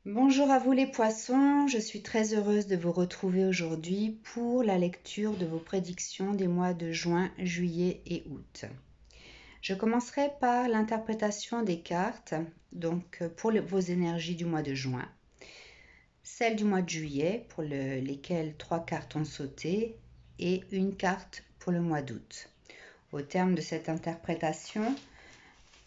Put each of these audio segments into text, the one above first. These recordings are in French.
Bonjour à vous les poissons, je suis très heureuse de vous retrouver aujourd'hui pour la lecture de vos prédictions des mois de juin, juillet et août. Je commencerai par l'interprétation des cartes, donc pour vos énergies du mois de juin, celle du mois de juillet pour lesquelles 3 cartes ont sauté et une carte pour le mois d'août. Au terme de cette interprétation,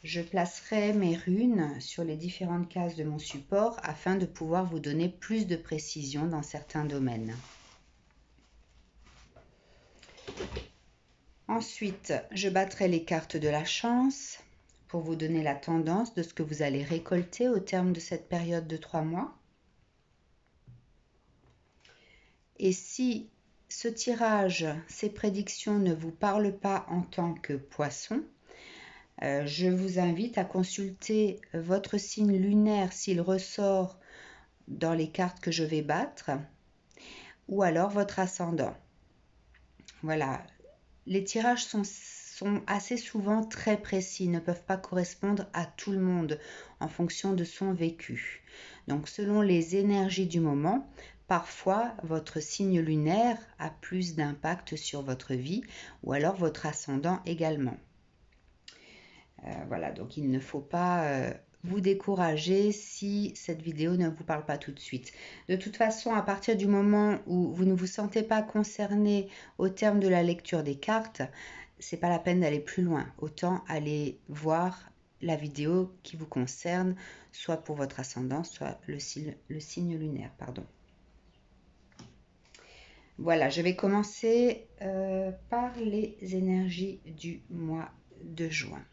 je placerai mes runes sur les différentes cases de mon support afin de pouvoir vous donner plus de précision dans certains domaines. Ensuite, je battrai les cartes de la chance pour vous donner la tendance de ce que vous allez récolter au terme de cette période de 3 mois. Et si ce tirage, ces prédictions ne vous parlent pas en tant que poisson, je vous invite à consulter votre signe lunaire s'il ressort dans les cartes que je vais battre, ou alors votre ascendant. Voilà, les tirages sont assez souvent très précis, ne peuvent pas correspondre à tout le monde en fonction de son vécu. Donc selon les énergies du moment, parfois votre signe lunaire a plus d'impact sur votre vie, ou alors votre ascendant également. Voilà, donc il ne faut pas vous décourager si cette vidéo ne vous parle pas tout de suite. De toute façon, à partir du moment où vous ne vous sentez pas concerné au terme de la lecture des cartes, c'est pas la peine d'aller plus loin. Autant aller voir la vidéo qui vous concerne, soit pour votre ascendant, soit le signe lunaire, pardon. Voilà, je vais commencer par les énergies du mois de juin.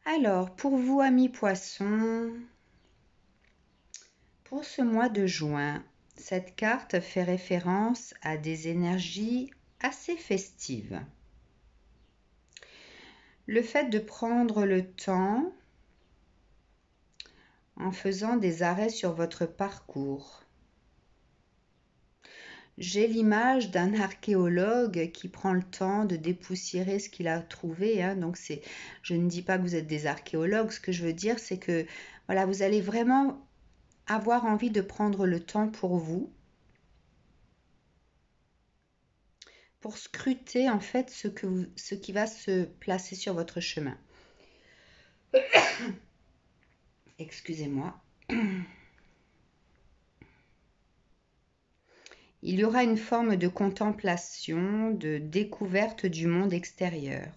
Alors, pour vous, amis poissons, pour ce mois de juin, cette carte fait référence à des énergies assez festives. Le fait de prendre le temps en faisant des arrêts sur votre parcours. J'ai l'image d'un archéologue qui prend le temps de dépoussiérer ce qu'il a trouvé. Donc je ne dis pas que vous êtes des archéologues. Ce que je veux dire, c'est que voilà, vous allez vraiment avoir envie de prendre le temps pour vous, pour scruter en fait ce qui va se placer sur votre chemin. Excusez-moi. Il y aura une forme de contemplation, de découverte du monde extérieur,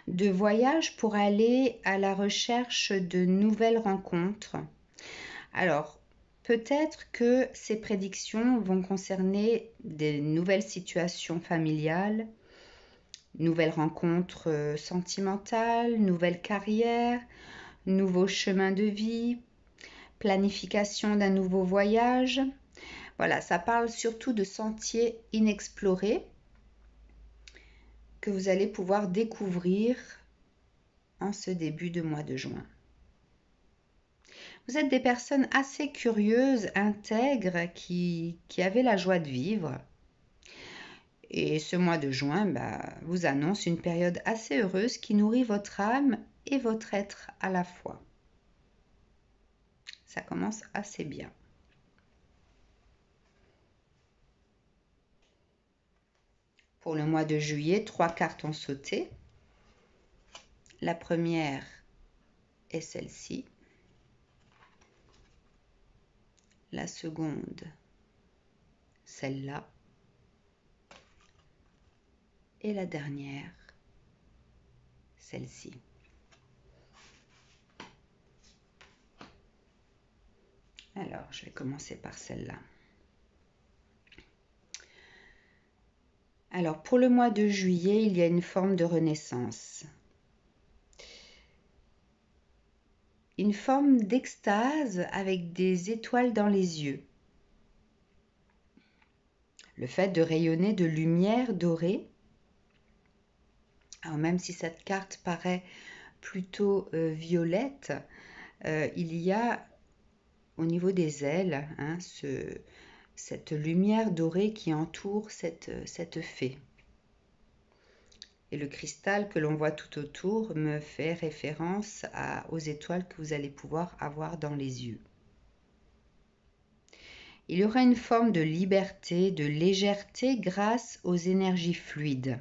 de voyage pour aller à la recherche de nouvelles rencontres. Alors, peut-être que ces prédictions vont concerner des nouvelles situations familiales, nouvelles rencontres sentimentales, nouvelles carrières, nouveaux chemins de vie, planification d'un nouveau voyage. Voilà, ça parle surtout de sentiers inexplorés que vous allez pouvoir découvrir en ce début de mois de juin. Vous êtes des personnes assez curieuses, intègres, qui avaient la joie de vivre. Et ce mois de juin vous annonce une période assez heureuse qui nourrit votre âme et votre être à la fois. Ça commence assez bien. Pour le mois de juillet, 3 cartes ont sauté. La première est celle-ci. La seconde, celle-là. Et la dernière, celle-ci. Alors, je vais commencer par celle-là. Alors, pour le mois de juillet, il y a une forme de renaissance. Une forme d'extase avec des étoiles dans les yeux. Le fait de rayonner de lumière dorée. Alors, même si cette carte paraît plutôt violette, il y a au niveau des ailes cette lumière dorée qui entoure cette fée. Et le cristal que l'on voit tout autour me fait référence aux étoiles que vous allez pouvoir avoir dans les yeux. Il y aura une forme de liberté, de légèreté grâce aux énergies fluides.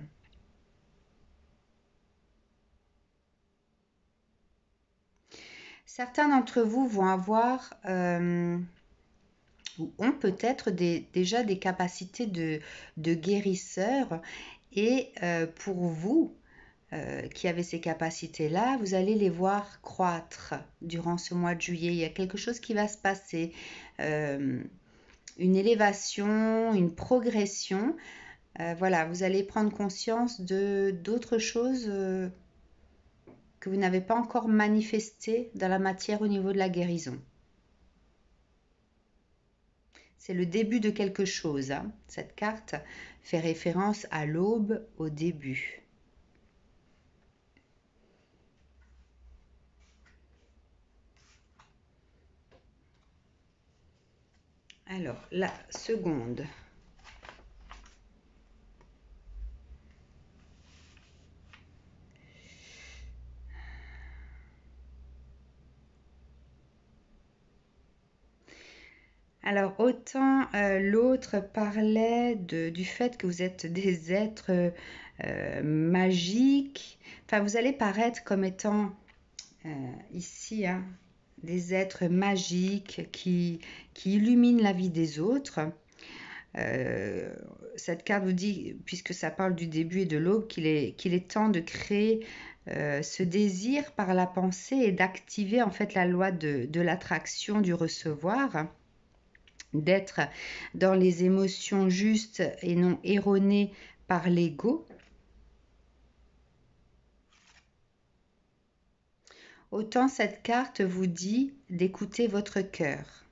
Certains d'entre vous vont avoir ou ont peut-être déjà des capacités de guérisseur et pour vous qui avez ces capacités-là, vous allez les voir croître durant ce mois de juillet. Il y a quelque chose qui va se passer, une élévation, une progression. Voilà, vous allez prendre conscience d'autres choses que vous n'avez pas encore manifestées dans la matière au niveau de la guérison. C'est le début de quelque chose. Hein. Cette carte fait référence à l'aube, au début. Alors, la seconde. Alors, autant l'autre parlait du fait que vous êtes des êtres magiques. Enfin, vous allez paraître comme étant ici hein, des êtres magiques qui illuminent la vie des autres. Cette carte vous dit, puisque ça parle du début et de l'aube, qu'il est temps de créer ce désir par la pensée et d'activer en fait la loi de l'attraction du recevoir, d'être dans les émotions justes et non erronées par l'ego. Autant cette carte vous dit d'écouter votre cœur.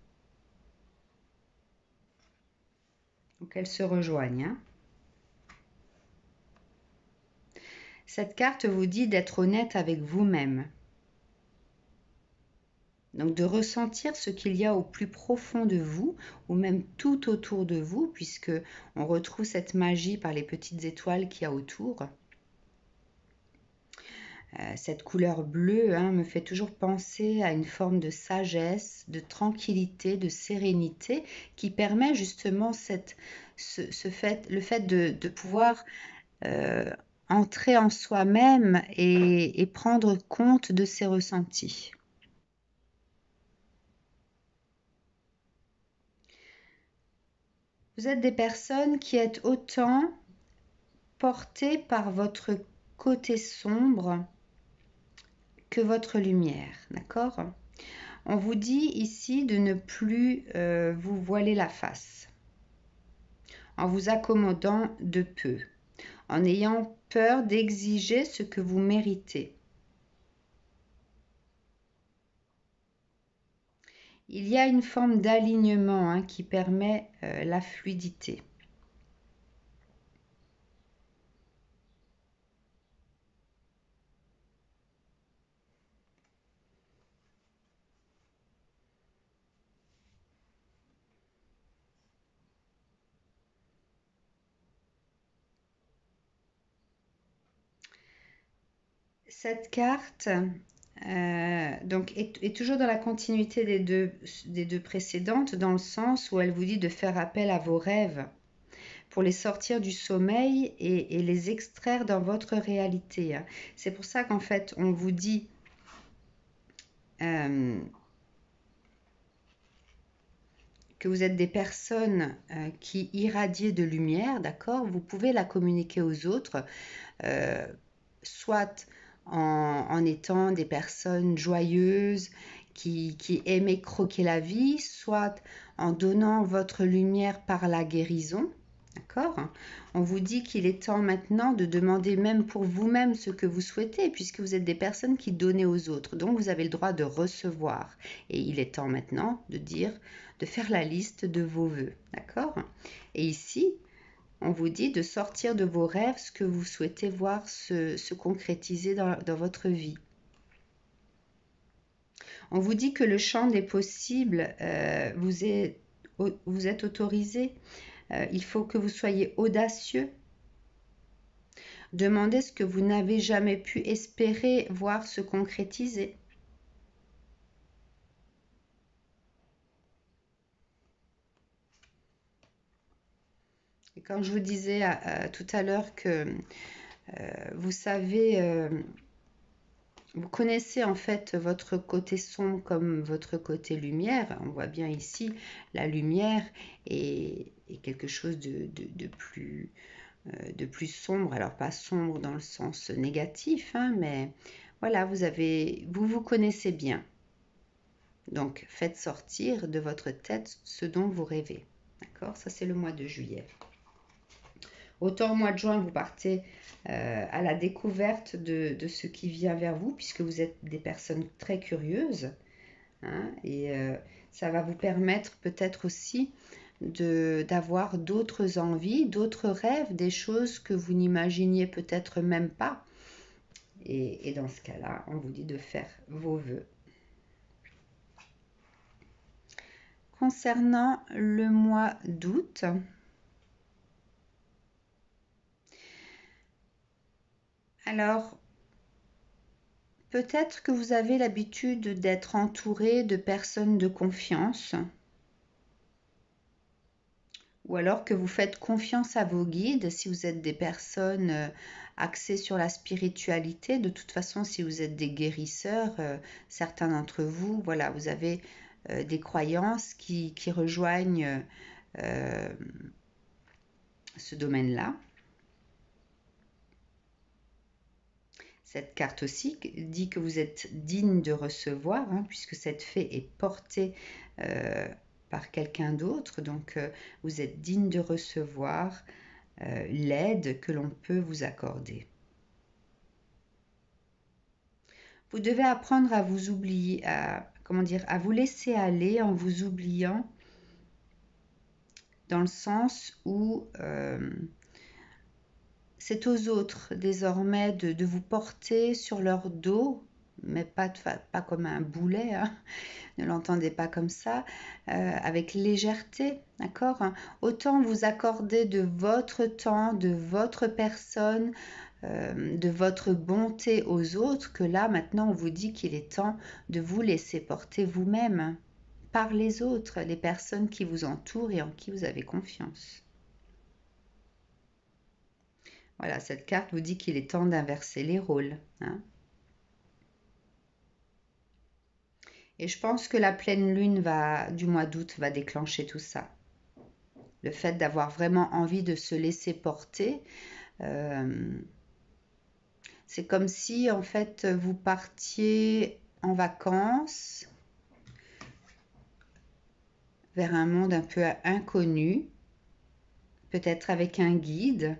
Donc elles se rejoignent. Hein. Cette carte vous dit d'être honnête avec vous-même. Donc de ressentir ce qu'il y a au plus profond de vous, ou même tout autour de vous, puisque on retrouve cette magie par les petites étoiles qu'il y a autour. Cette couleur bleue hein, me fait toujours penser à une forme de sagesse, de tranquillité, de sérénité, qui permet justement le fait de pouvoir entrer en soi-même et prendre compte de ses ressentis. Vous êtes des personnes qui êtes autant portées par votre côté sombre que votre lumière, d'accord? On vous dit ici de ne plus vous voiler la face, en vous accommodant de peu, en ayant peur d'exiger ce que vous méritez. Il y a une forme d'alignement hein, qui permet la fluidité. Cette carte donc est toujours dans la continuité des deux précédentes, dans le sens où elle vous dit de faire appel à vos rêves pour les sortir du sommeil et les extraire dans votre réalité. C'est pour ça qu'en fait, on vous dit que vous êtes des personnes qui irradient de lumière, d'accord? Vous pouvez la communiquer aux autres, soit en étant des personnes joyeuses qui aimaient croquer la vie, soit en donnant votre lumière par la guérison. D'accord? On vous dit qu'il est temps maintenant de demander même pour vous-même ce que vous souhaitez, puisque vous êtes des personnes qui donnent aux autres. Donc vous avez le droit de recevoir. Et il est temps maintenant de faire la liste de vos vœux. D'accord? Et ici, on vous dit de sortir de vos rêves ce que vous souhaitez voir se concrétiser dans votre vie. On vous dit que le champ des possibles vous est autorisé. Il faut que vous soyez audacieux. Demandez ce que vous n'avez jamais pu espérer voir se concrétiser. Et quand je vous disais tout à l'heure que vous savez, vous connaissez en fait votre côté sombre comme votre côté lumière. On voit bien ici la lumière est quelque chose de plus sombre. Alors pas sombre dans le sens négatif, hein, mais voilà, vous vous connaissez bien. Donc faites sortir de votre tête ce dont vous rêvez. D'accord? Ça c'est le mois de juillet. Autant au mois de juin, vous partez à la découverte de ce qui vient vers vous, puisque vous êtes des personnes très curieuses. Hein, et ça va vous permettre peut-être aussi d'avoir d'autres envies, d'autres rêves, des choses que vous n'imaginiez peut-être même pas. Et dans ce cas-là, on vous dit de faire vos vœux. Concernant le mois d'août, alors peut-être que vous avez l'habitude d'être entouré de personnes de confiance, ou alors que vous faites confiance à vos guides si vous êtes des personnes axées sur la spiritualité. De toute façon, si vous êtes des guérisseurs, certains d'entre vous, voilà, vous avez des croyances qui rejoignent ce domaine-là. Cette carte aussi dit que vous êtes digne de recevoir, hein, puisque cette fée est portée par quelqu'un d'autre. Donc, vous êtes digne de recevoir l'aide que l'on peut vous accorder. Vous devez apprendre à vous oublier, à vous laisser aller en vous oubliant, dans le sens où c'est aux autres désormais de vous porter sur leur dos, mais pas comme un boulet, hein. Ne l'entendez pas comme ça, avec légèreté, d'accord, hein. Autant vous accorder de votre temps, de votre personne, de votre bonté aux autres, que là maintenant on vous dit qu'il est temps de vous laisser porter vous-même par les autres, les personnes qui vous entourent et en qui vous avez confiance. Voilà, cette carte vous dit qu'il est temps d'inverser les rôles, hein. Et je pense que la pleine lune du mois d'août va déclencher tout ça. Le fait d'avoir vraiment envie de se laisser porter, c'est comme si en fait vous partiez en vacances vers un monde un peu inconnu, peut-être avec un guide,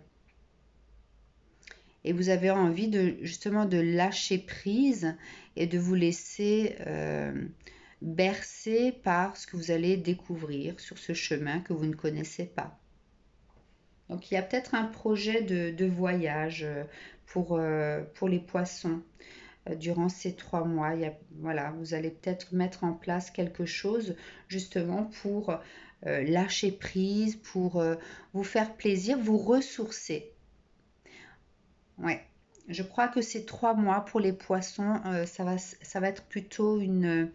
et vous avez envie justement de lâcher prise et de vous laisser bercer par ce que vous allez découvrir sur ce chemin que vous ne connaissez pas. Donc il y a peut-être un projet de voyage pour les poissons durant ces 3 mois. Voilà, vous allez peut-être mettre en place quelque chose justement pour lâcher prise, pour vous faire plaisir, vous ressourcer. Ouais, je crois que ces 3 mois pour les poissons, ça va être plutôt une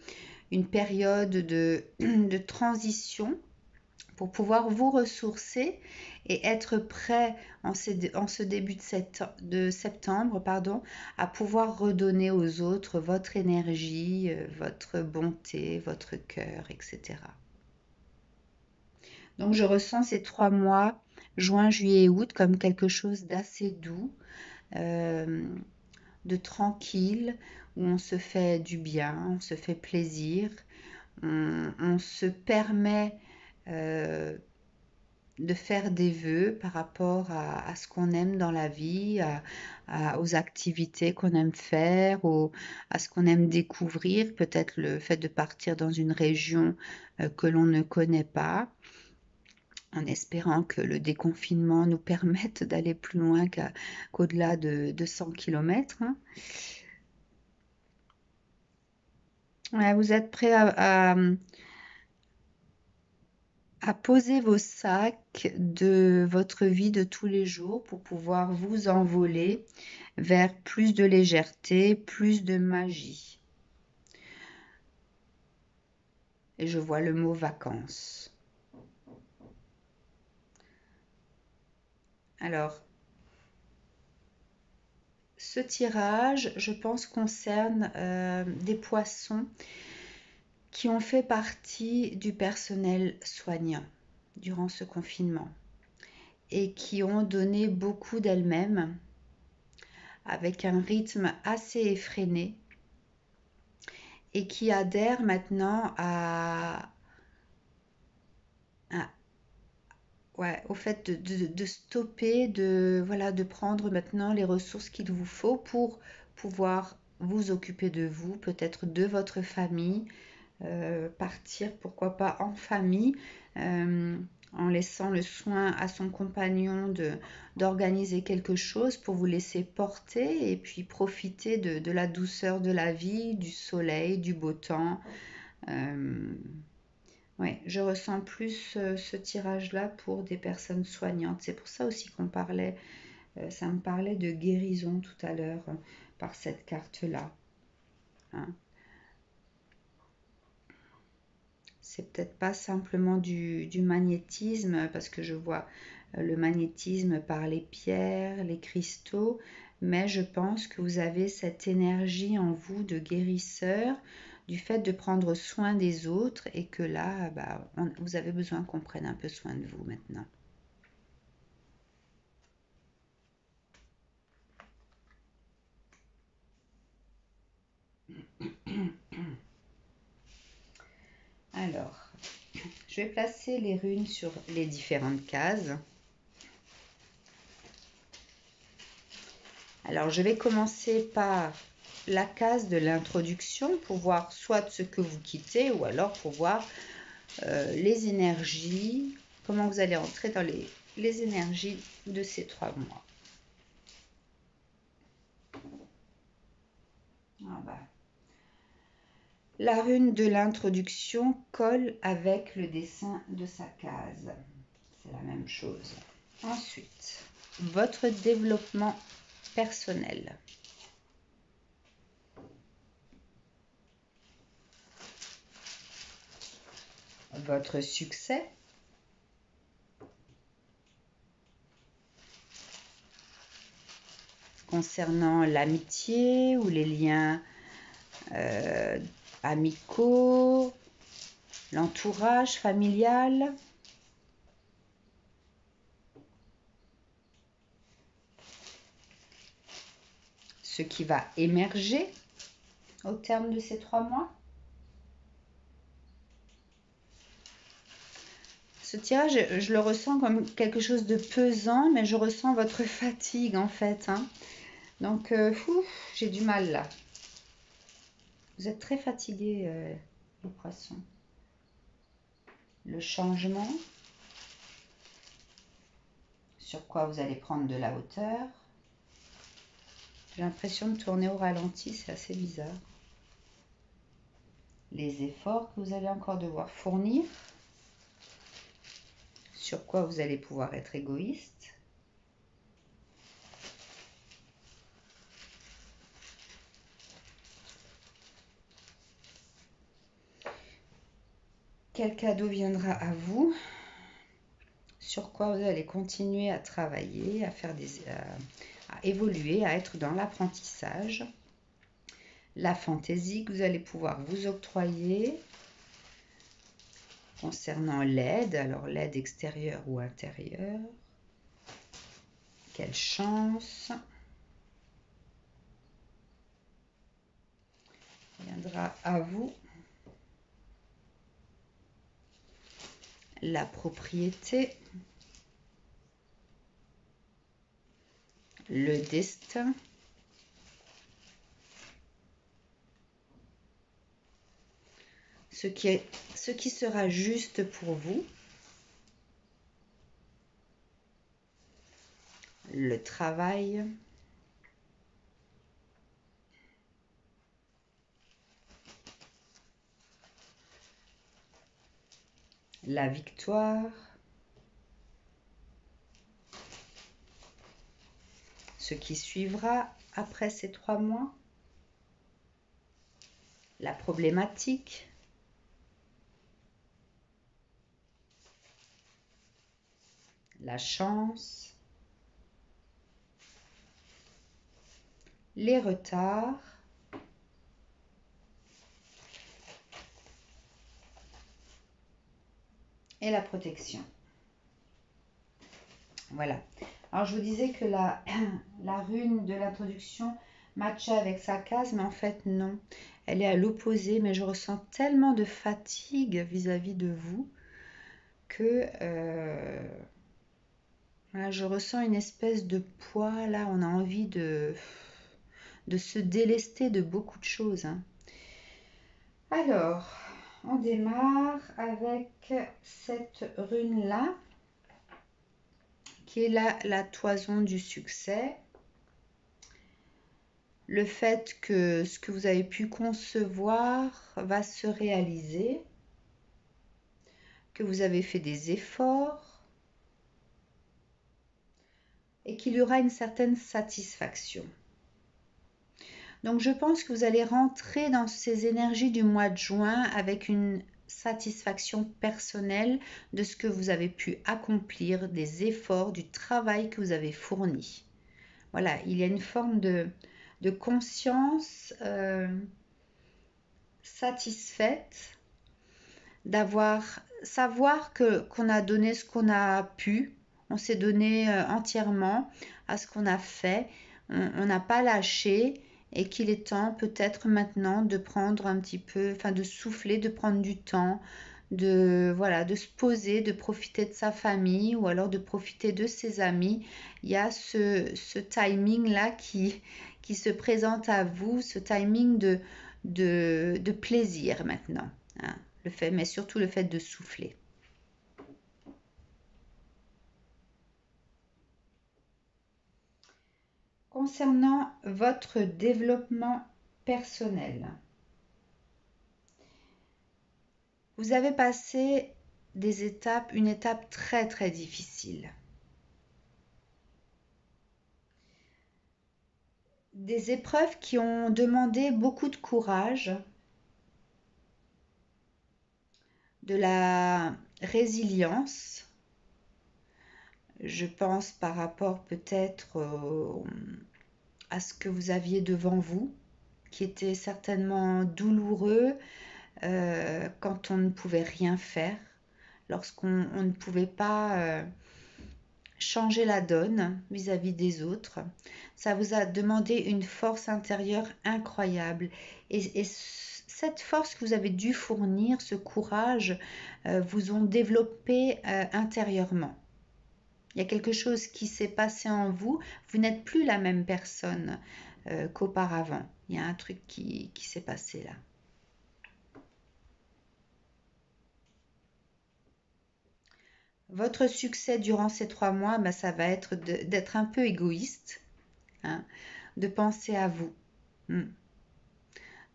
période de transition pour pouvoir vous ressourcer et être prêt en ce début de septembre, pardon, à pouvoir redonner aux autres votre énergie, votre bonté, votre cœur, etc. Donc je ressens ces 3 mois, juin, juillet et août, comme quelque chose d'assez doux, de tranquille, où on se fait du bien, on se fait plaisir, on se permet de faire des vœux par rapport à ce qu'on aime dans la vie, aux activités qu'on aime faire, à ce qu'on aime découvrir, peut-être le fait de partir dans une région que l'on ne connaît pas, en espérant que le déconfinement nous permette d'aller plus loin qu'au-delà de 100 km. Hein. Ouais, vous êtes prêts à poser vos sacs de votre vie de tous les jours pour pouvoir vous envoler vers plus de légèreté, plus de magie. Et je vois le mot vacances. Alors, ce tirage, je pense, concerne des poissons qui ont fait partie du personnel soignant durant ce confinement et qui ont donné beaucoup d'elles-mêmes avec un rythme assez effréné et qui adhèrent maintenant au fait de stopper, de prendre maintenant les ressources qu'il vous faut pour pouvoir vous occuper de vous, peut-être de votre famille, partir, pourquoi pas en famille, en laissant le soin à son compagnon d'organiser quelque chose pour vous laisser porter et puis profiter de la douceur de la vie, du soleil, du beau temps. Ouais, je ressens plus ce tirage-là pour des personnes soignantes. C'est pour ça aussi qu'on parlait, ça me parlait de guérison tout à l'heure par cette carte-là. Hein. C'est peut-être pas simplement du magnétisme, parce que je vois le magnétisme par les pierres, les cristaux, mais je pense que vous avez cette énergie en vous de guérisseur, du fait de prendre soin des autres, et que là, vous avez besoin qu'on prenne un peu soin de vous maintenant. Alors, je vais placer les runes sur les différentes cases. Alors, je vais commencer par la case de l'introduction pour voir soit ce que vous quittez ou alors pour voir les énergies, comment vous allez entrer dans les énergies de ces 3 mois. Ah bah. La rune de l'introduction colle avec le dessin de sa case. C'est la même chose. Ensuite, votre développement personnel. Votre succès. Concernant l'amitié ou les liens amicaux, l'entourage familial. Ce qui va émerger au terme de ces 3 mois. Ce tirage, je le ressens comme quelque chose de pesant, mais je ressens votre fatigue en fait. Hein. Donc, j'ai du mal là. Vous êtes très fatigué, les poissons. Le changement, sur quoi vous allez prendre de la hauteur. J'ai l'impression de tourner au ralenti, c'est assez bizarre. Les efforts que vous allez encore devoir fournir. Sur quoi vous allez pouvoir être égoïste. Quel cadeau viendra à vous? Sur quoi vous allez continuer à travailler, à évoluer, à être dans l'apprentissage. La fantaisie que vous allez pouvoir vous octroyer concernant l'aide, alors l'aide extérieure ou intérieure. Quelle chance viendra à vous. La propriété, le destin, ce qui sera juste pour vous, le travail, la victoire, ce qui suivra après ces 3 mois, la problématique, la chance, les retards, et la protection. Voilà. Alors, je vous disais que la rune de l'introduction matchait avec sa case, mais en fait, non. Elle est à l'opposé, mais je ressens tellement de fatigue vis-à-vis de vous que voilà, je ressens une espèce de poids. Là, on a envie de se délester de beaucoup de choses. Hein. Alors, on démarre avec cette rune-là, qui est la toison du succès. Le fait que ce que vous avez pu concevoir va se réaliser, que vous avez fait des efforts et qu'il y aura une certaine satisfaction. Donc je pense que vous allez rentrer dans ces énergies du mois de juin avec une satisfaction personnelle de ce que vous avez pu accomplir, des efforts, du travail que vous avez fourni. Voilà, il y a une forme de conscience satisfaite, savoir qu'on a donné ce qu'on a pu, on s'est donné entièrement à ce qu'on a fait, on n'a pas lâché et qu'il est temps peut-être maintenant de prendre un petit peu, enfin de souffler, de prendre du temps, de se poser, de profiter de sa famille ou alors de profiter de ses amis. Il y a ce timing là qui se présente à vous, ce timing de plaisir maintenant. Hein, mais surtout le fait de souffler. Concernant votre développement personnel, vous avez passé une étape très très difficile. Des épreuves qui ont demandé beaucoup de courage, de la résilience. Je pense par rapport peut-être à ce que vous aviez devant vous, qui était certainement douloureux quand on ne pouvait rien faire, lorsqu'on ne pouvait pas changer la donne vis-à-vis des autres. Ça vous a demandé une force intérieure incroyable. Et cette force que vous avez dû fournir, ce courage, vous ont développé intérieurement. Il y a quelque chose qui s'est passé en vous. Vous n'êtes plus la même personne qu'auparavant. Il y a un truc qui s'est passé là. Votre succès durant ces 3 mois, ça va être d'être un peu égoïste, hein, de penser à vous.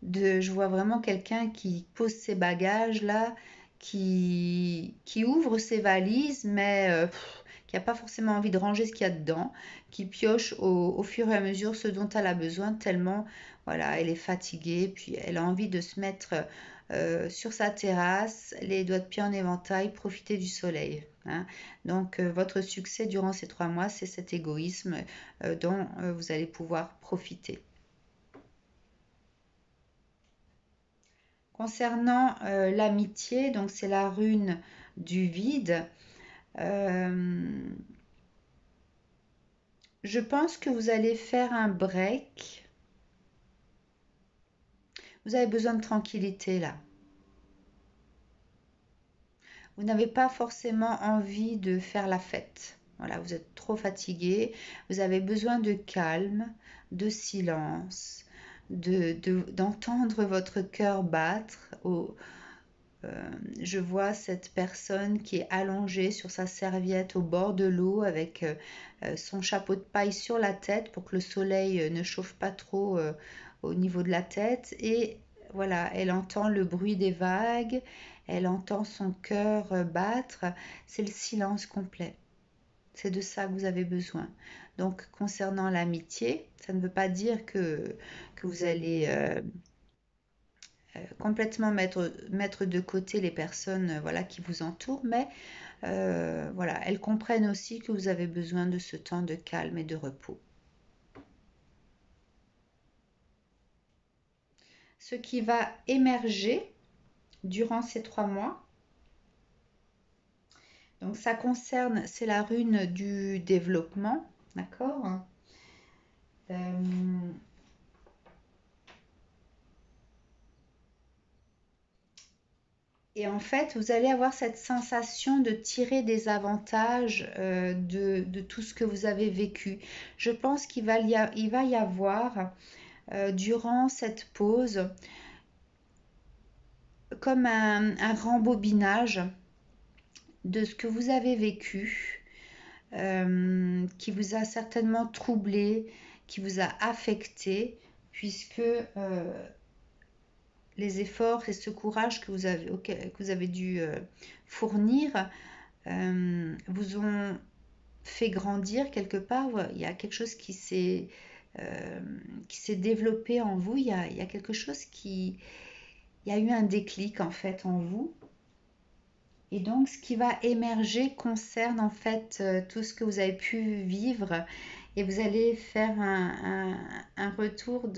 Je vois vraiment quelqu'un qui pose ses bagages là, qui ouvre ses valises, mais qui n'a pas forcément envie de ranger ce qu'il y a dedans, qui pioche au fur et à mesure ce dont elle a besoin, tellement voilà, elle est fatiguée, puis elle a envie de se mettre sur sa terrasse, les doigts de pied en éventail, profiter du soleil. Hein. Donc votre succès durant ces 3 mois, c'est cet égoïsme dont vous allez pouvoir profiter. Concernant l'amitié, donc c'est la rune du vide. Je pense que vous allez faire un break. Vous avez besoin de tranquillité là. Vous n'avez pas forcément envie de faire la fête. Voilà, vous êtes trop fatigué. Vous avez besoin de calme, de silence, d'entendre votre cœur battre. Je vois cette personne qui est allongée sur sa serviette au bord de l'eau avec son chapeau de paille sur la tête pour que le soleil ne chauffe pas trop au niveau de la tête. Et voilà, elle entend le bruit des vagues elle entend son cœur battre, c'est le silence complet. C'est de ça que vous avez besoin. Donc, concernant l'amitié, ça ne veut pas dire que vous allez complètement mettre de côté les personnes voilà, qui vous entourent, mais voilà, elles comprennent aussi que vous avez besoin de ce temps de calme et de repos. Ce qui va émerger durant ces 3 mois, donc ça concerne, c'est la rune du développement, d'accord. Et en fait, vous allez avoir cette sensation de tirer des avantages de tout ce que vous avez vécu. Je pense qu'il va y avoir, durant cette pause, comme un rembobinage de ce que vous avez vécu, qui vous a certainement troublé, qui vous a affecté, puisque les efforts et ce courage que vous avez dû fournir vous ont fait grandir quelque part. Il y a quelque chose qui s'est développé en vous. Il y a quelque chose il y a eu un déclic en fait en vous. Et donc, ce qui va émerger concerne en fait tout ce que vous avez pu vivre et vous allez faire un retour,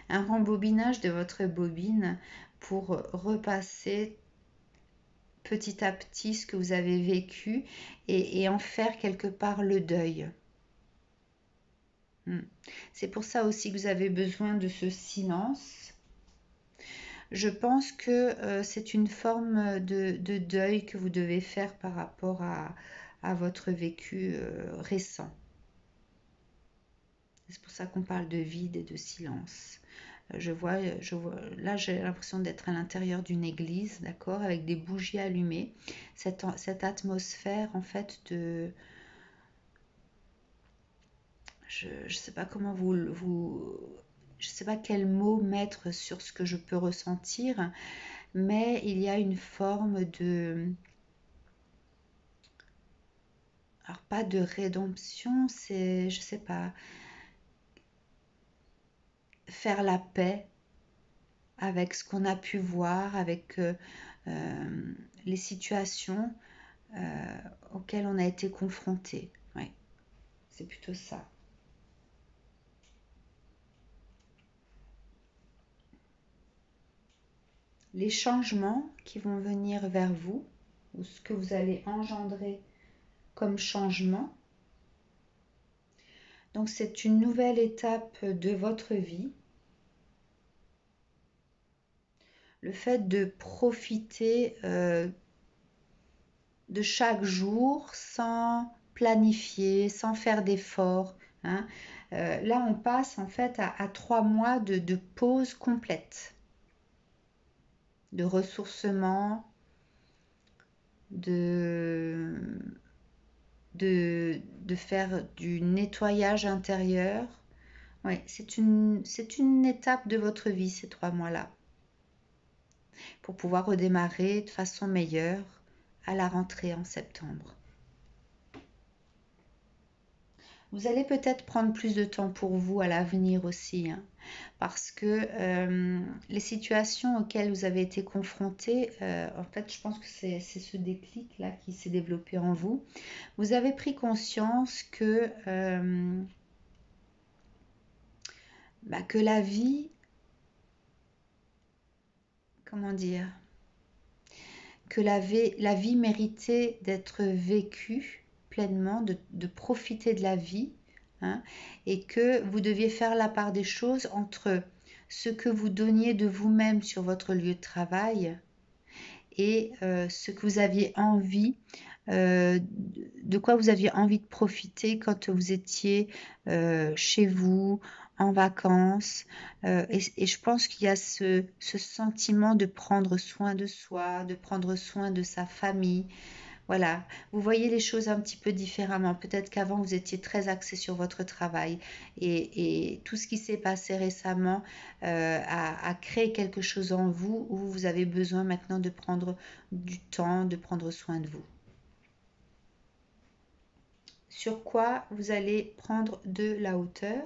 un rembobinage de votre bobine pour repasser petit à petit ce que vous avez vécu et en faire quelque part le deuil. C'est pour ça aussi que vous avez besoin de ce silence. Je pense que c'est une forme de deuil que vous devez faire par rapport à votre vécu récent. C'est pour ça qu'on parle de vide et de silence. Je vois, là j'ai l'impression d'être à l'intérieur d'une église, d'accord, avec des bougies allumées. Cette atmosphère en fait de... Je ne sais pas comment je ne sais pas quel mot mettre sur ce que je peux ressentir, mais il y a une forme de... Alors pas de rédemption, c'est, je sais pas, faire la paix avec ce qu'on a pu voir, avec les situations auxquelles on a été confronté. Ouais, c'est plutôt ça. Les changements qui vont venir vers vous, ou ce que vous allez engendrer comme changement. Donc c'est une nouvelle étape de votre vie. Le fait de profiter de chaque jour sans planifier, sans faire d'efforts. Hein. Là, on passe en fait à 3 mois de pause complète, de ressourcement, de faire du nettoyage intérieur. Ouais, c'est une étape de votre vie, ces 3 mois-là, pour pouvoir redémarrer de façon meilleure à la rentrée en septembre. Vous allez peut-être prendre plus de temps pour vous à l'avenir aussi, hein, parce que les situations auxquelles vous avez été confrontés, en fait, je pense que c'est ce déclic-là qui s'est développé en vous. Vous avez pris conscience que la vie, comment dire, que la vie méritait d'être vécue pleinement, de profiter de la vie, hein, et que vous deviez faire la part des choses entre ce que vous donniez de vous-même sur votre lieu de travail et ce que vous aviez envie, de quoi vous aviez envie de profiter quand vous étiez chez vous, en vacances. Et je pense qu'il y a ce sentiment de prendre soin de soi, de prendre soin de sa famille. Voilà, vous voyez les choses un petit peu différemment. Peut-être qu'avant, vous étiez très axé sur votre travail et tout ce qui s'est passé récemment a créé quelque chose en vous où vous avez besoin maintenant de prendre du temps, de prendre soin de vous. Sur quoi vous allez prendre de la hauteur?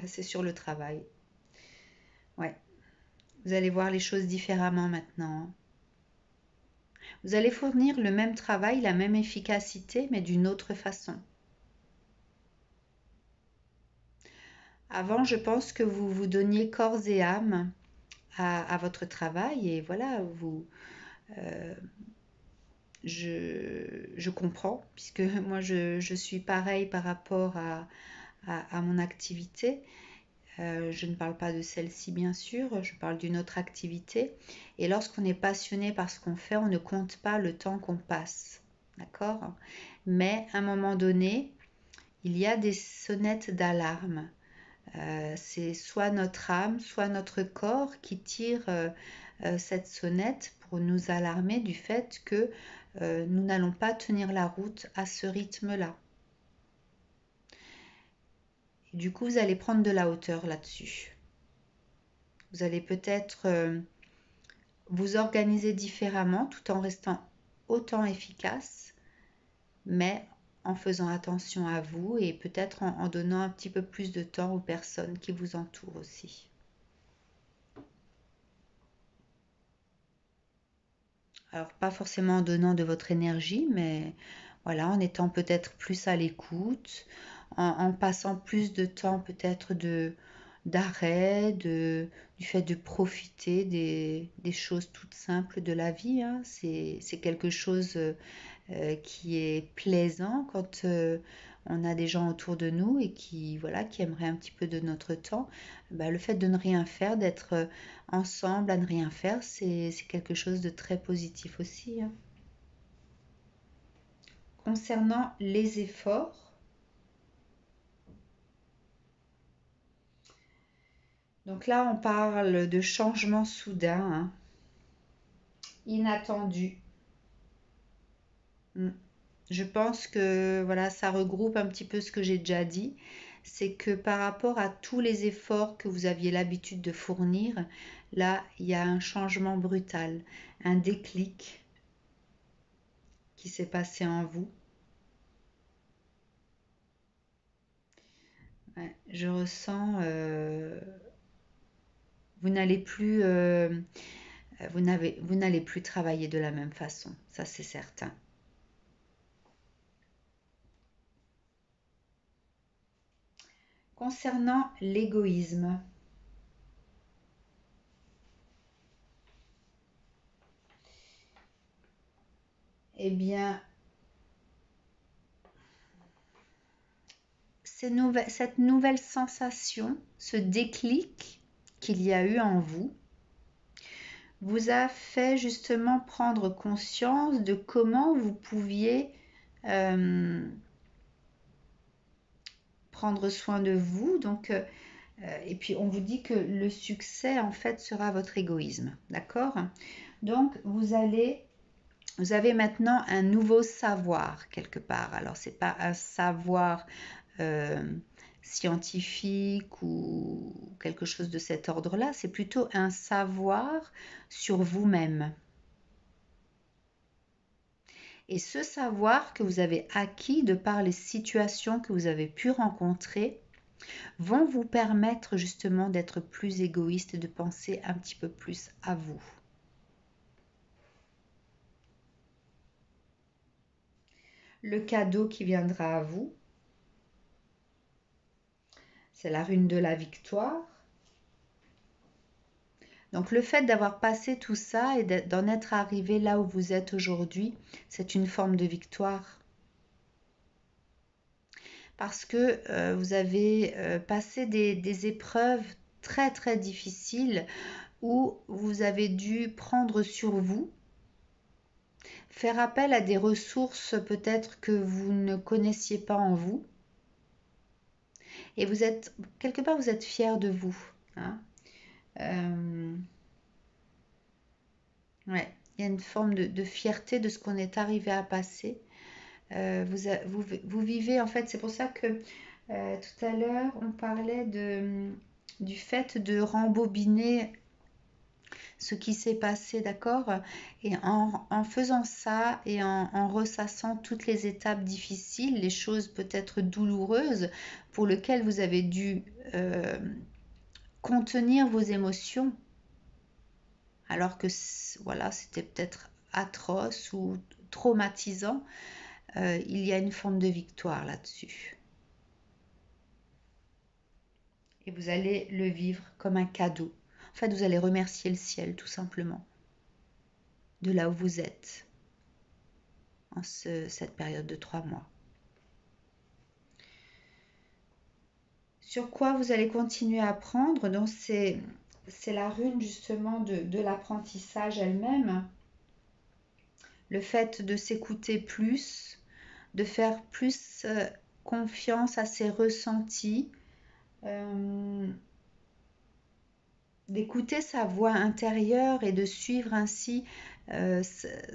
C'est sur le travail. Ouais, vous allez voir les choses différemment maintenant. Vous allez fournir le même travail, la même efficacité, mais d'une autre façon. Avant, je pense que vous vous donniez corps et âme à votre travail et voilà, euh, je comprends puisque moi je suis pareil par rapport à mon activité. Je ne parle pas de celle-ci bien sûr, je parle d'une autre activité. Et lorsqu'on est passionné par ce qu'on fait, on ne compte pas le temps qu'on passe. D'accord? Mais à un moment donné, il y a des sonnettes d'alarme. C'est soit notre âme, soit notre corps qui tire cette sonnette pour nous alarmer du fait que nous n'allons pas tenir la route à ce rythme-là. Du coup, vous allez prendre de la hauteur là-dessus. Vous allez peut-être vous organiser différemment tout en restant autant efficace, mais en faisant attention à vous et peut-être en donnant un petit peu plus de temps aux personnes qui vous entourent aussi. Alors, pas forcément en donnant de votre énergie, mais voilà, en étant peut-être plus à l'écoute, en passant plus de temps peut-être d'arrêt, du fait de profiter des choses toutes simples de la vie. Hein. C'est quelque chose qui est plaisant quand on a des gens autour de nous et qui, voilà, qui aimeraient un petit peu de notre temps. Bah, le fait de ne rien faire, d'être ensemble à ne rien faire, c'est quelque chose de très positif aussi. Hein. Concernant les efforts, donc là on parle de changement soudain, hein, inattendu. Mm. Je pense que voilà, ça regroupe un petit peu ce que j'ai déjà dit. C'est que par rapport à tous les efforts que vous aviez l'habitude de fournir, là, il y a un changement brutal, un déclic qui s'est passé en vous. Ouais, je ressens, vous n'allez plus, vous n'allez plus travailler de la même façon, ça c'est certain. Concernant l'égoïsme, eh bien, cette nouvelle sensation, ce déclic qu'il y a eu en vous, vous a fait justement prendre conscience de comment vous pouviez prendre soin de vous. Donc, et puis on vous dit que le succès en fait sera votre égoïsme, d'accord? Donc vous avez maintenant un nouveau savoir quelque part. Alors c'est pas un savoir euh, scientifique ou quelque chose de cet ordre-là, c'est plutôt un savoir sur vous-même. Et ce savoir que vous avez acquis de par les situations que vous avez pu rencontrer vont vous permettre justement d'être plus égoïste et de penser un petit peu plus à vous. Le cadeau qui viendra à vous, c'est la rune de la victoire. Donc le fait d'avoir passé tout ça et d'en être arrivé là où vous êtes aujourd'hui, c'est une forme de victoire. Parce que vous avez passé des épreuves très très difficiles où vous avez dû prendre sur vous, faire appel à des ressources peut-être que vous ne connaissiez pas en vous. Et vous êtes, quelque part, vous êtes fier de vous. Hein. Ouais, il y a une forme de fierté de ce qu'on est arrivé à passer. Vous vivez, en fait, c'est pour ça que tout à l'heure, on parlait du fait de rembobiner ce qui s'est passé, d'accord? Et en faisant ça et en ressassant toutes les étapes difficiles, les choses peut-être douloureuses pour lesquelles vous avez dû euh, contenir vos émotions, alors que voilà, c'était peut-être atroce ou traumatisant, il y a une forme de victoire là-dessus. Et vous allez le vivre comme un cadeau. En fait, vous allez remercier le ciel tout simplement de là où vous êtes en cette période de 3 mois. Sur quoi vous allez continuer à apprendre? Donc c'est la rune justement de l'apprentissage elle-même. Le fait de s'écouter plus, de faire plus confiance à ses ressentis, euh, d'écouter sa voix intérieure et de suivre ainsi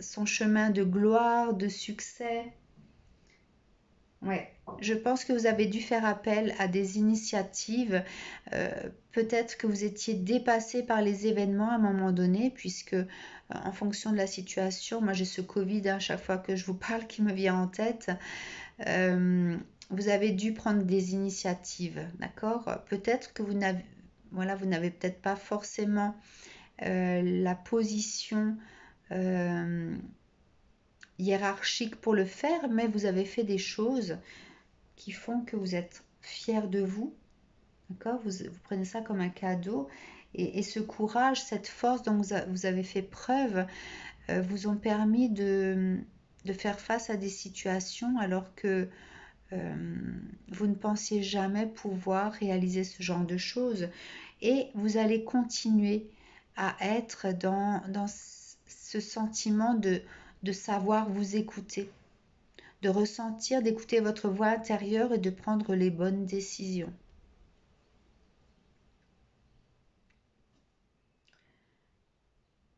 son chemin de gloire, de succès. Ouais, je pense que vous avez dû faire appel à des initiatives. Peut-être que vous étiez dépassé par les événements à un moment donné, puisque en fonction de la situation, moi j'ai ce Covid à chaque fois que je vous parle qui me vient en tête. Vous avez dû prendre des initiatives, d'accord? Peut-être que vous n'avez peut-être pas forcément la position hiérarchique pour le faire, mais vous avez fait des choses qui font que vous êtes fier de vous, d'accord? Vous prenez ça comme un cadeau et ce courage, cette force dont vous avez fait preuve vous ont permis de faire face à des situations alors que vous ne pensiez jamais pouvoir réaliser ce genre de choses et vous allez continuer à être dans ce sentiment de savoir vous écouter, de ressentir, d'écouter votre voix intérieure et de prendre les bonnes décisions.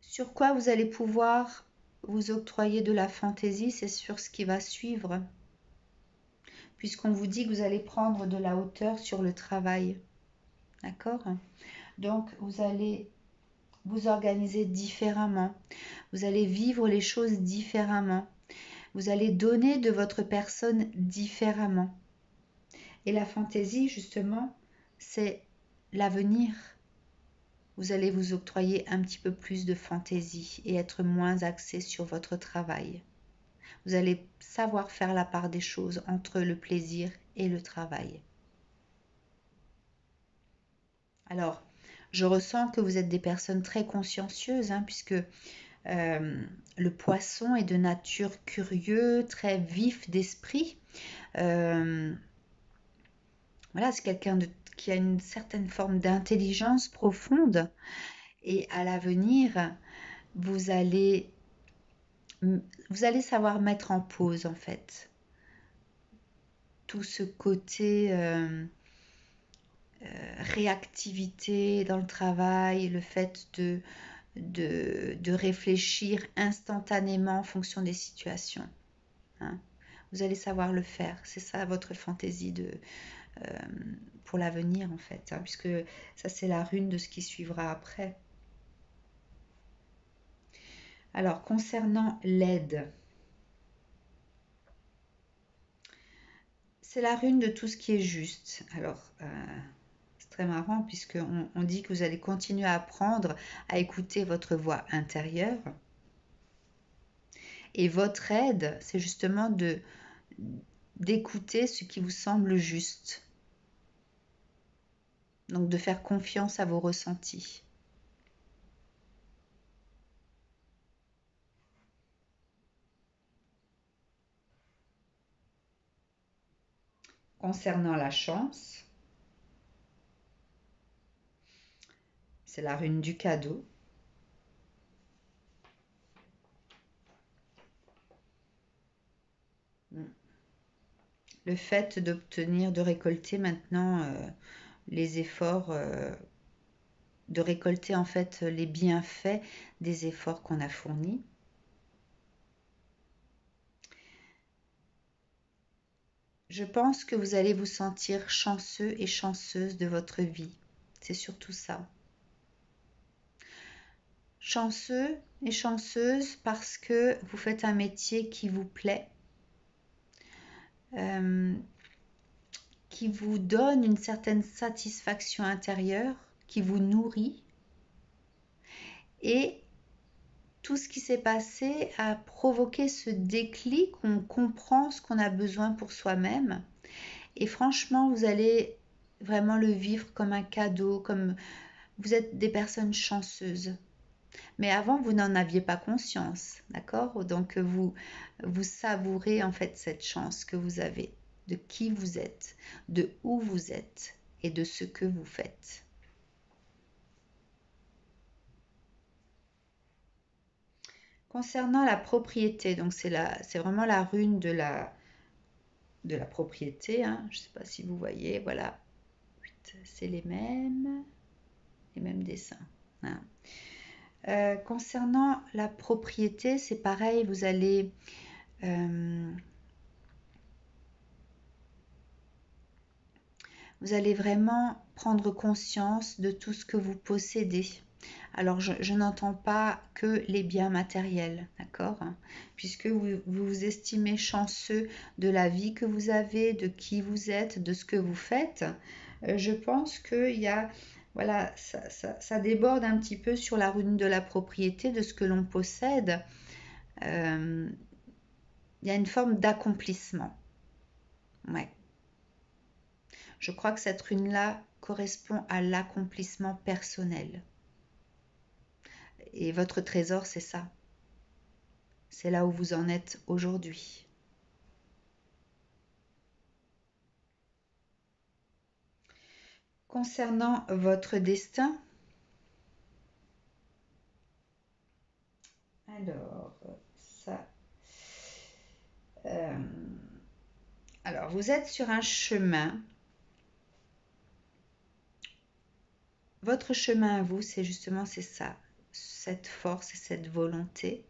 Sur quoi vous allez pouvoir vous octroyer de la fantaisie, c'est sur ce qui va suivre, puisqu'on vous dit que vous allez prendre de la hauteur sur le travail. D'accord? Donc, vous allez vous organiser différemment. Vous allez vivre les choses différemment. Vous allez donner de votre personne différemment. Et la fantaisie, justement, c'est l'avenir. Vous allez vous octroyer un petit peu plus de fantaisie et être moins axé sur votre travail. Vous allez savoir faire la part des choses entre le plaisir et le travail. Alors, je ressens que vous êtes des personnes très consciencieuses, puisque le poisson est de nature curieux, très vif d'esprit. Voilà, c'est quelqu'un qui a une certaine forme d'intelligence profonde. Et à l'avenir, vous allez, vous allez savoir mettre en pause, en fait, tout ce côté réactivité dans le travail, le fait de réfléchir instantanément en fonction des situations. Vous allez savoir le faire. C'est ça votre fantaisie pour l'avenir, en fait, puisque ça, c'est la rune de ce qui suivra après. Alors, concernant l'aide, c'est la rune de tout ce qui est juste. Alors, c'est très marrant puisqu'on dit que vous allez continuer à apprendre à écouter votre voix intérieure. Et votre aide, c'est justement d'écouter ce qui vous semble juste. Donc, de faire confiance à vos ressentis. Concernant la chance, c'est la rune du cadeau. Le fait d'obtenir, de récolter maintenant les efforts de récolter en fait les bienfaits des efforts qu'on a fournis. Je pense que vous allez vous sentir chanceux et chanceuse de votre vie. C'est surtout ça. Chanceux et chanceuse parce que vous faites un métier qui vous plaît, qui vous donne une certaine satisfaction intérieure, qui vous nourrit. Et tout ce qui s'est passé a provoqué ce déclic, on comprend ce qu'on a besoin pour soi-même. Et franchement, vous allez vraiment le vivre comme un cadeau, comme vous êtes des personnes chanceuses. Mais avant, vous n'en aviez pas conscience, d'accord? Donc, vous savourez en fait cette chance que vous avez, de qui vous êtes, de où vous êtes et de ce que vous faites. Concernant la propriété, donc c'est vraiment la rune de la propriété, hein. Je ne sais pas si vous voyez, voilà, c'est les mêmes dessins, hein. Concernant la propriété, c'est pareil, vous allez vraiment prendre conscience de tout ce que vous possédez. Alors, je n'entends pas que les biens matériels, d'accord? Puisque vous estimez chanceux de la vie que vous avez, de qui vous êtes, de ce que vous faites. Je pense qu'il y a, voilà, ça déborde un petit peu sur la rune de la propriété, de ce que l'on possède. Il y a une forme d'accomplissement. Ouais. Je crois que cette rune-là correspond à l'accomplissement personnel. Et votre trésor, c'est ça. C'est là où vous en êtes aujourd'hui. Concernant votre destin, alors, alors vous êtes sur un chemin. Votre chemin à vous, c'est ça, cette force et cette volonté.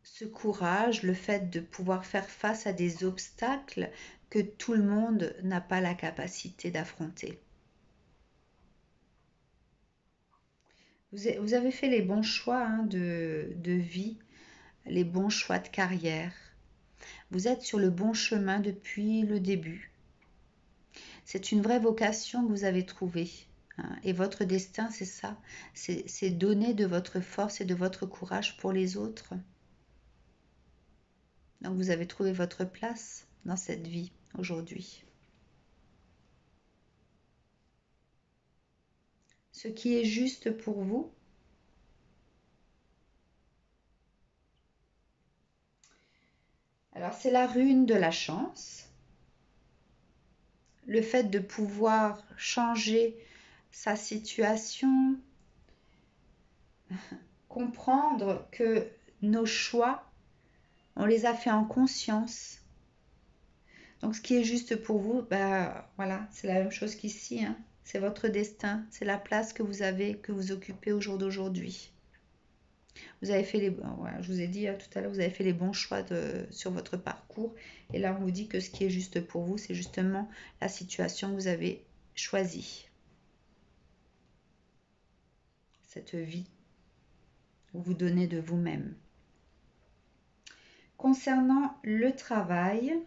Ce courage, le fait de pouvoir faire face à des obstacles que tout le monde n'a pas la capacité d'affronter. Vous avez fait les bons choix, hein, de vie, les bons choix de carrière. Vous êtes sur le bon chemin depuis le début. C'est une vraie vocation que vous avez trouvée, hein. Et votre destin, c'est ça. C'est donner de votre force et de votre courage pour les autres. Donc vous avez trouvé votre place dans cette vie aujourd'hui. Ce qui est juste pour vous. Alors c'est la rune de la chance. Le fait de pouvoir changer sa situation, comprendre que nos choix, on les a fait en conscience. Donc ce qui est juste pour vous, voilà, c'est la même chose qu'ici, hein. C'est votre destin, c'est la place que vous avez, que vous occupez au jour d'aujourd'hui. Vous avez fait voilà, je vous ai dit tout à l'heure, vous avez fait les bons choix sur votre parcours. Et là, on vous dit que ce qui est juste pour vous, c'est justement la situation que vous avez choisie. Cette vie où vous donnez de vous-même. Concernant le travail,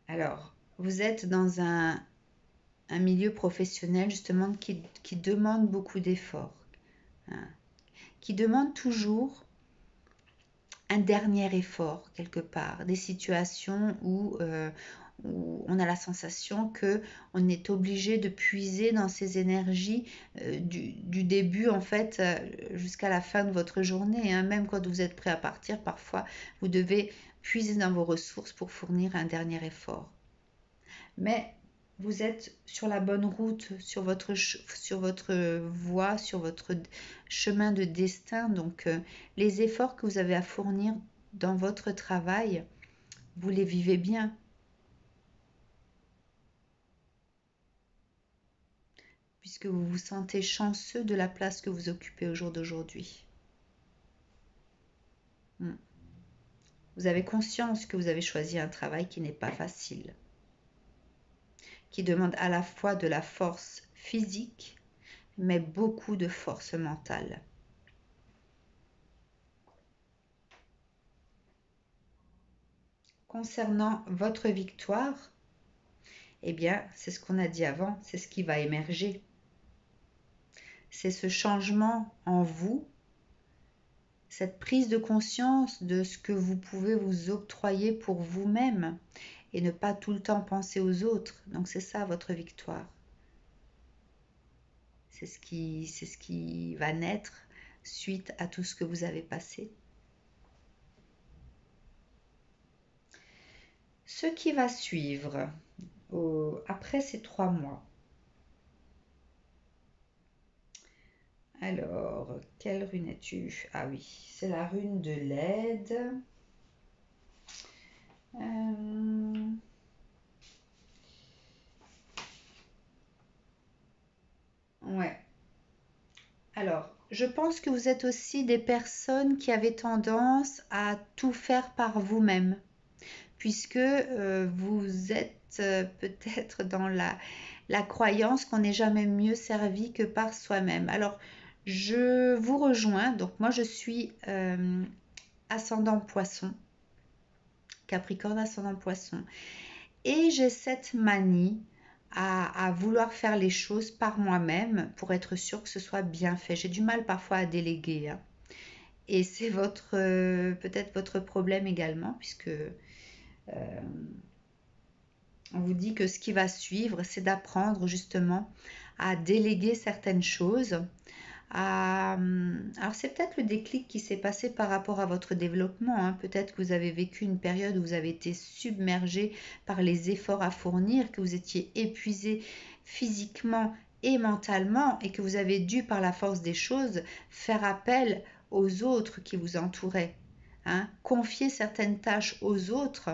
alors, vous êtes dans un milieu professionnel justement qui demande beaucoup d'efforts, hein, qui demande toujours un dernier effort quelque part, des situations où on a la sensation que on est obligé de puiser dans ces énergies du début en fait jusqu'à la fin de votre journée, hein. Même quand vous êtes prêt à partir, parfois vous devez puiser dans vos ressources pour fournir un dernier effort. Mais vous êtes sur la bonne route, sur votre voie, sur votre chemin de destin. Donc, les efforts que vous avez à fournir dans votre travail vous les vivez bien. Puisque vous vous sentez chanceux de la place que vous occupez au jour d'aujourd'hui. Vous avez conscience que vous avez choisi un travail qui n'est pas facile, qui demande à la fois de la force physique, mais beaucoup de force mentale. Concernant votre victoire, eh bien, c'est ce qu'on a dit avant, c'est ce qui va émerger. C'est ce changement en vous, cette prise de conscience de ce que vous pouvez vous octroyer pour vous-même et ne pas tout le temps penser aux autres. Donc c'est ça votre victoire. C'est ce qui va naître suite à tout ce que vous avez passé. Ce qui va suivre après ces 3 mois. Alors, quelle rune es-tu? Ah oui, c'est la rune de l'aide. Ouais. Alors, je pense que vous êtes aussi des personnes qui avaient tendance à tout faire par vous-même, puisque vous êtes peut-être dans la croyance qu'on n'est jamais mieux servi que par soi-même. Alors, je vous rejoins. Donc, moi, je suis ascendant poisson, Capricorne ascendant poisson. Et j'ai cette manie à vouloir faire les choses par moi-même pour être sûr que ce soit bien fait. J'ai du mal parfois à déléguer. Hein. Et c'est peut-être votre problème également, puisque on vous dit que ce qui va suivre, c'est d'apprendre justement à déléguer certaines choses. Alors c'est peut-être le déclic qui s'est passé par rapport à votre développement. Hein. Peut-être que vous avez vécu une période où vous avez été submergé par les efforts à fournir, que vous étiez épuisé physiquement et mentalement et que vous avez dû par la force des choses faire appel aux autres qui vous entouraient. Hein. Confier certaines tâches aux autres.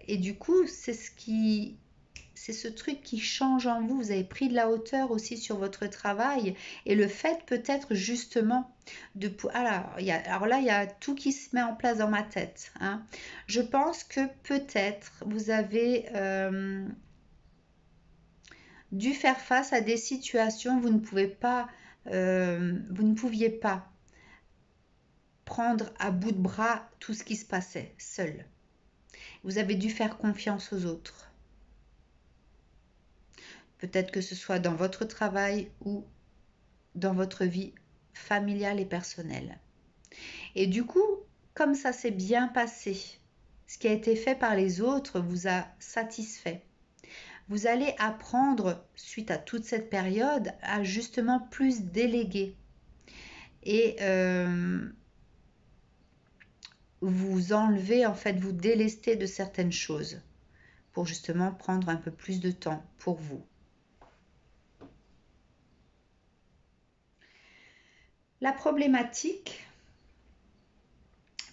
Et du coup, c'est ce truc qui change en vous. Vous avez pris de la hauteur aussi sur votre travail et le fait peut-être justement de... Alors là, il y a tout qui se met en place dans ma tête. Hein. Je pense que peut-être vous avez dû faire face à des situations où vous ne pouviez pas prendre à bout de bras tout ce qui se passait seul. Vous avez dû faire confiance aux autres. Peut-être que ce soit dans votre travail ou dans votre vie familiale et personnelle. Et du coup, comme ça s'est bien passé, ce qui a été fait par les autres vous a satisfait. Vous allez apprendre, suite à toute cette période, à justement plus déléguer. Et vous enlever, en fait, vous délester de certaines choses pour justement prendre un peu plus de temps pour vous. La problématique,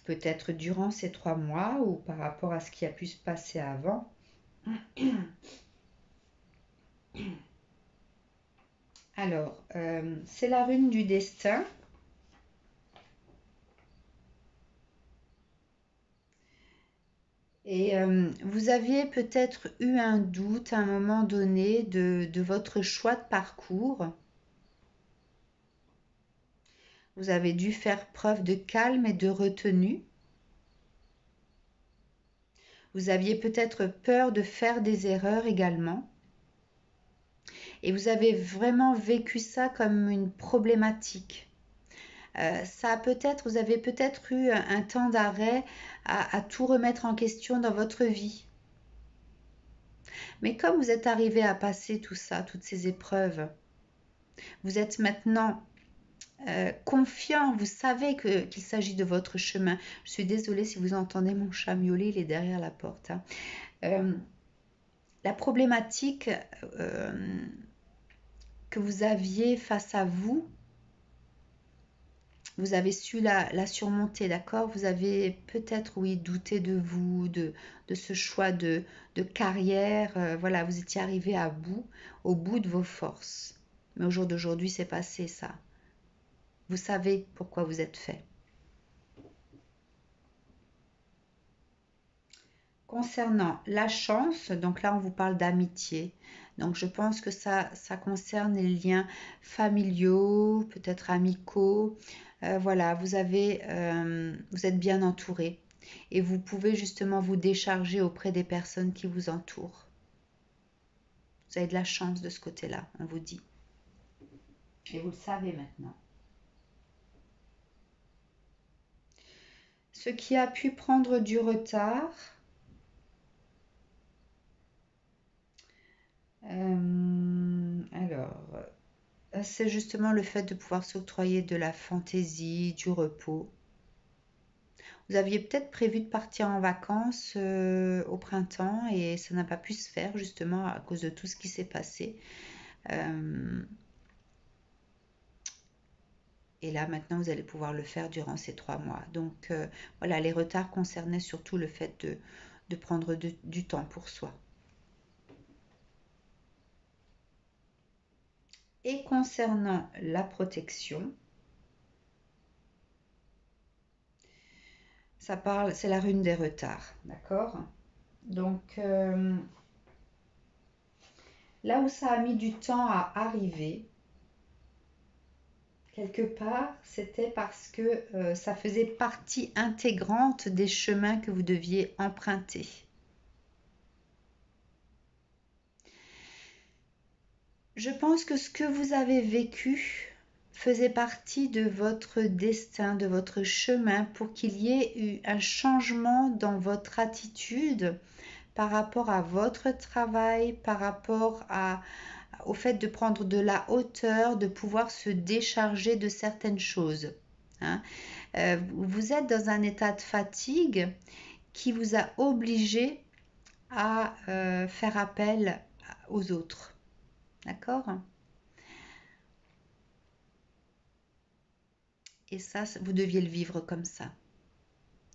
peut-être durant ces 3 mois ou par rapport à ce qui a pu se passer avant, alors, c'est la rune du destin. Et vous aviez peut-être eu un doute à un moment donné de votre choix de parcours. Vous avez dû faire preuve de calme et de retenue. Vous aviez peut-être peur de faire des erreurs également. Et vous avez vraiment vécu ça comme une problématique. Vous avez peut-être eu un temps d'arrêt à tout remettre en question dans votre vie. Mais comme vous êtes arrivé à passer tout ça, toutes ces épreuves, vous êtes maintenant confiant, vous savez qu'il s'agit de votre chemin. Je suis désolée si vous entendez mon chat miauler, il est derrière la porte. Hein. La problématique que vous aviez face à vous, vous avez su la surmonter, d'accord? Vous avez peut-être, oui, douté de vous, de ce choix de carrière. Voilà, vous étiez arrivé au bout de vos forces. Mais au jour d'aujourd'hui, c'est passé ça. Vous savez pourquoi vous êtes fait. Concernant la chance, donc là on vous parle d'amitié. Donc je pense que ça concerne les liens familiaux, peut-être amicaux. Voilà, vous êtes bien entouré et vous pouvez justement vous décharger auprès des personnes qui vous entourent. Vous avez de la chance de ce côté-là, on vous dit. Et vous le savez maintenant. Ce qui a pu prendre du retard, alors, c'est justement le fait de pouvoir s'octroyer de la fantaisie, du repos. Vous aviez peut-être prévu de partir en vacances au printemps et ça n'a pas pu se faire justement à cause de tout ce qui s'est passé. Euh, et là, maintenant, vous allez pouvoir le faire durant ces 3 mois. Donc, voilà, les retards concernaient surtout le fait de prendre du temps pour soi. Et concernant la protection, ça parle, c'est la rune des retards, d'accord? Donc, là où ça a mis du temps à arriver, quelque part, c'était parce que ça faisait partie intégrante des chemins que vous deviez emprunter. Je pense que ce que vous avez vécu faisait partie de votre destin, de votre chemin, pour qu'il y ait eu un changement dans votre attitude par rapport à votre travail, par rapport au fait de prendre de la hauteur, de pouvoir se décharger de certaines choses. Hein. Vous êtes dans un état de fatigue qui vous a obligé à faire appel aux autres. D'accord? Et ça, vous deviez le vivre comme ça.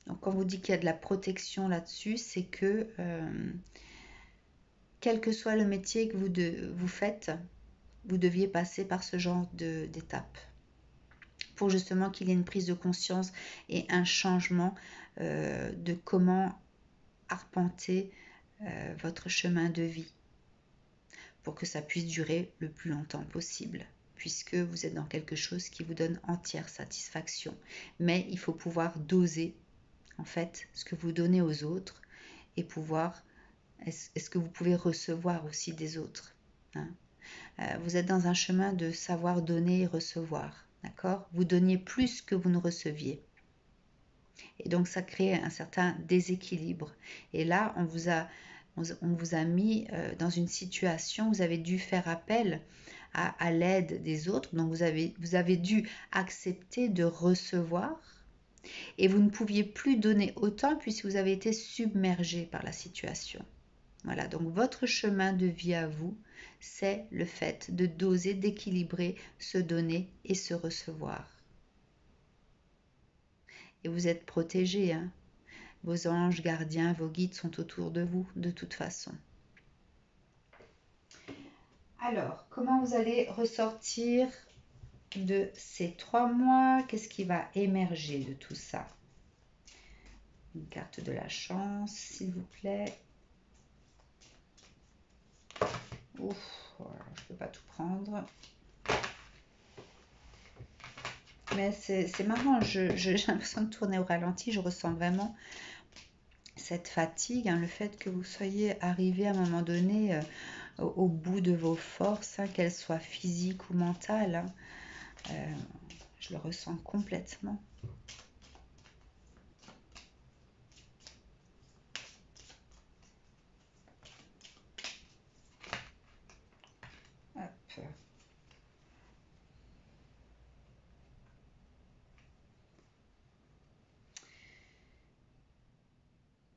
Donc quand vous dit qu'il y a de la protection là-dessus, c'est que quel que soit le métier que vous faites, vous deviez passer par ce genre d'étape pour justement qu'il y ait une prise de conscience et un changement de comment arpenter votre chemin de vie pour que ça puisse durer le plus longtemps possible, puisque vous êtes dans quelque chose qui vous donne entière satisfaction. Mais il faut pouvoir doser en fait ce que vous donnez aux autres et pouvoir, est-ce que vous pouvez recevoir aussi des autres, hein? Vous êtes dans un chemin de savoir donner et recevoir, d'accord? Vous donniez plus que vous ne receviez. Et donc ça crée un certain déséquilibre. Et là, on vous a mis dans une situation où vous avez dû faire appel à l'aide des autres. Donc vous avez dû accepter de recevoir et vous ne pouviez plus donner autant puisque vous avez été submergé par la situation. Voilà, donc votre chemin de vie à vous, c'est le fait de doser, d'équilibrer, se donner et se recevoir. Et vous êtes protégé, hein. Vos anges gardiens, vos guides sont autour de vous de toute façon. Alors, comment vous allez ressortir de ces 3 mois? Qu'est-ce qui va émerger de tout ça? Une carte de la chance, s'il vous plaît. Ouf, voilà, je ne peux pas tout prendre. Mais c'est marrant, j'ai l'impression de tourner au ralenti, je ressens vraiment cette fatigue, hein, le fait que vous soyez arrivé à un moment donné au bout de vos forces, hein, qu'elles soient physiques ou mentales. Hein. Je le ressens complètement. Hop.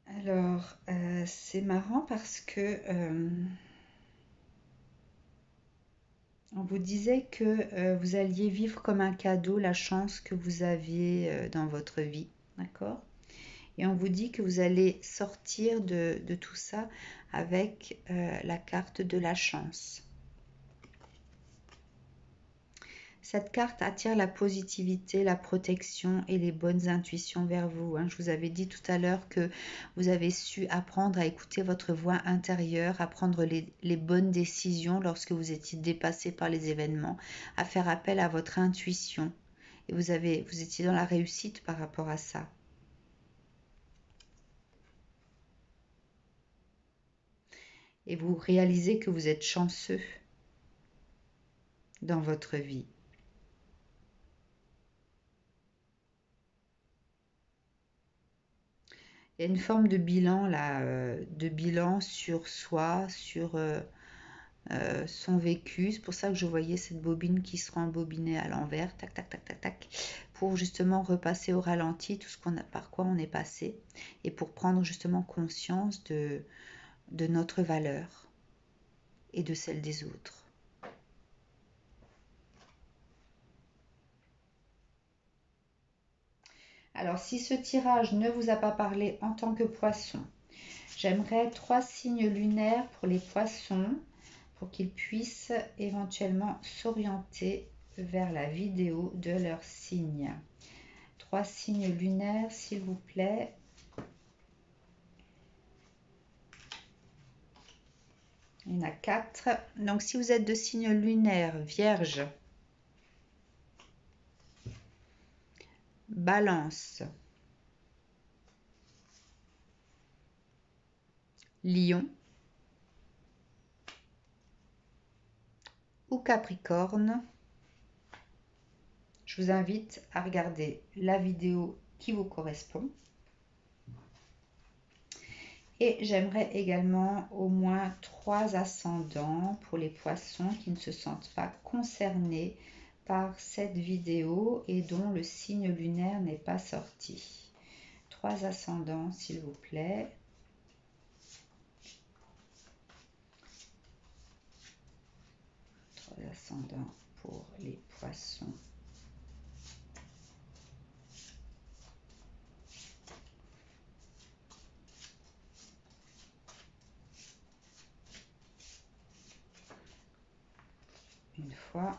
Alors, c'est marrant parce que On vous disait que vous alliez vivre comme un cadeau la chance que vous aviez dans votre vie, d'accord? Et on vous dit que vous allez sortir de tout ça avec la carte de la chance. Cette carte attire la positivité, la protection et les bonnes intuitions vers vous. Je vous avais dit tout à l'heure que vous avez su apprendre à écouter votre voix intérieure, à prendre les bonnes décisions lorsque vous étiez dépassé par les événements, à faire appel à votre intuition. Et vous étiez dans la réussite par rapport à ça. Et vous réalisez que vous êtes chanceux dans votre vie. Il y a une forme de bilan là, de bilan sur soi, sur son vécu. C'est pour ça que je voyais cette bobine qui se rembobinait à l'envers, tac, tac, tac, tac, tac, pour justement repasser au ralenti tout ce par quoi on est passé et pour prendre justement conscience de notre valeur et de celle des autres. Alors, si ce tirage ne vous a pas parlé en tant que poisson, j'aimerais 3 signes lunaires pour les poissons pour qu'ils puissent éventuellement s'orienter vers la vidéo de leur signe. 3 signes lunaires, s'il vous plaît. Il y en a 4. Donc, si vous êtes de signe lunaire, Vierge, Balance, Lion ou Capricorne, je vous invite à regarder la vidéo qui vous correspond. Et j'aimerais également au moins 3 ascendants pour les poissons qui ne se sentent pas concernés par cette vidéo et dont le signe lunaire n'est pas sorti. 3 ascendants, s'il vous plaît. Ascendants pour les poissons. Une fois,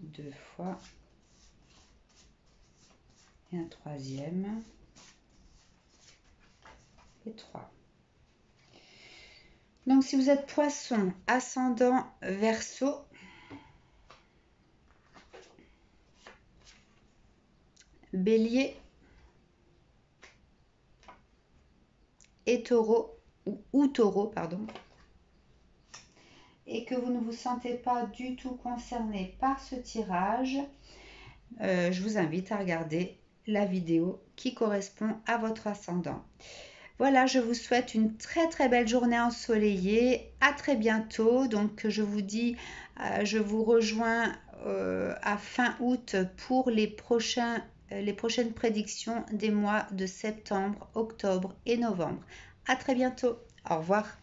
2 fois et un troisième et 3. Donc, si vous êtes poisson, ascendant Verseau, Bélier et Taureau, ou Taureau, pardon, et que vous ne vous sentez pas du tout concerné par ce tirage, je vous invite à regarder la vidéo qui correspond à votre ascendant. Voilà, je vous souhaite une très très belle journée ensoleillée. À très bientôt. Donc, je vous dis, je vous rejoins à fin août pour les prochaines prédictions des mois de septembre, octobre et novembre. À très bientôt. Au revoir.